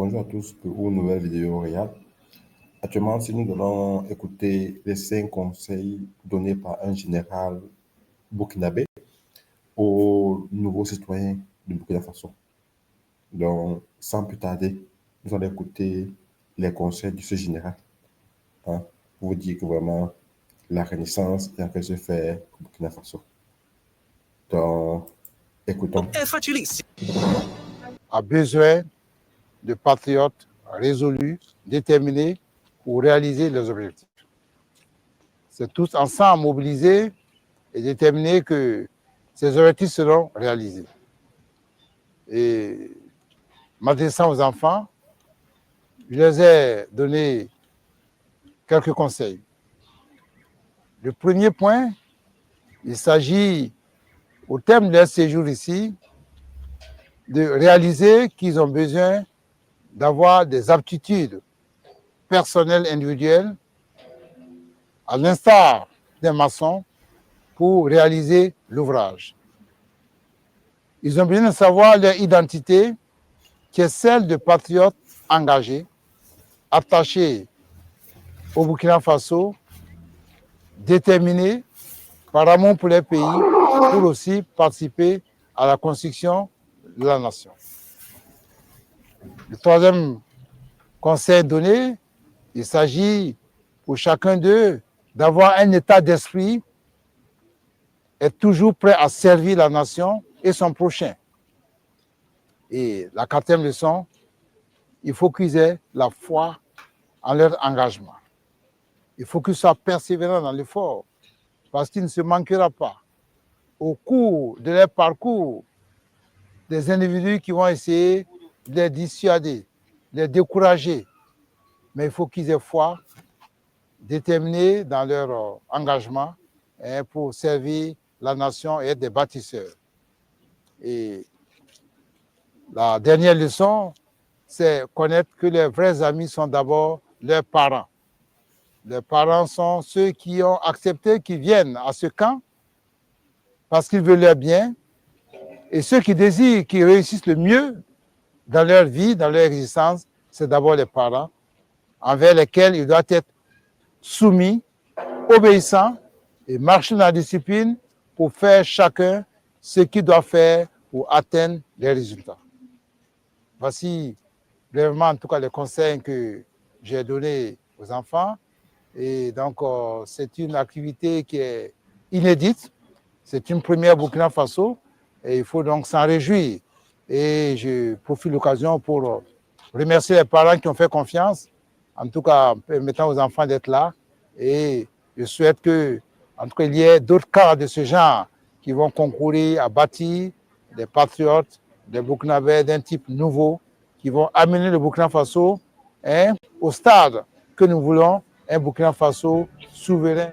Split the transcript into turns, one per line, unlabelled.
Bonjour à tous pour une nouvelle vidéo Réal. Actuellement, si nous allons écouter les 5 conseils donnés par un général burkinabé aux nouveaux citoyens du Burkina Faso. Donc, sans plus tarder, nous allons écouter les conseils de ce général pour vous dire que vraiment la renaissance est en train de se faire au Burkina Faso. Donc, écoutons.
A besoin de patriotes résolus, déterminés pour réaliser leurs objectifs. C'est tous ensemble mobilisés et déterminés que ces objectifs seront réalisés. Et m'adressant aux enfants, je les ai donné quelques conseils. Le premier point, il s'agit, au terme de leur séjour ici, de réaliser qu'ils ont besoin d'avoir des aptitudes personnelles individuelles, à l'instar des maçons, pour réaliser l'ouvrage. Ils ont besoin de savoir leur identité, qui est celle de patriotes engagés, attachés au Burkina Faso, déterminés par amour pour leur pays, pour aussi participer à la construction de la nation. Le troisième conseil donné, il s'agit pour chacun d'eux d'avoir un état d'esprit, être toujours prêt à servir la nation et son prochain. Et la quatrième leçon, il faut qu'ils aient la foi en leur engagement. Il faut qu'ils soient persévérants dans l'effort, parce qu'il ne se manquera pas, au cours de leur parcours, des individus qui vont essayer de les dissuader, de les décourager. Mais il faut qu'ils aient foi, déterminés dans leur engagement pour servir la nation et être des bâtisseurs. Et la dernière leçon, c'est connaître que les vrais amis sont d'abord leurs parents. Les parents sont ceux qui ont accepté qu'ils viennent à ce camp parce qu'ils veulent leur bien, et ceux qui désirent qu'ils réussissent le mieux dans leur vie, dans leur existence, c'est d'abord les parents, envers lesquels ils doivent être soumis, obéissants et marcher dans la discipline pour faire chacun ce qu'il doit faire pour atteindre les résultats. Voici brièvement en tout cas les conseils que j'ai donnés aux enfants. Et donc, c'est une activité qui est inédite. C'est une première Burkina Faso et il faut donc s'en réjouir. Et je profite de l'occasion pour remercier les parents qui ont fait confiance, en tout cas permettant aux enfants d'être là. Et je souhaite que, en tout cas, il y ait d'autres cas de ce genre qui vont concourir à bâtir des patriotes, des Burkinabés d'un type nouveau, qui vont amener le Burkina Faso au stade que nous voulons, un Burkina Faso souverain.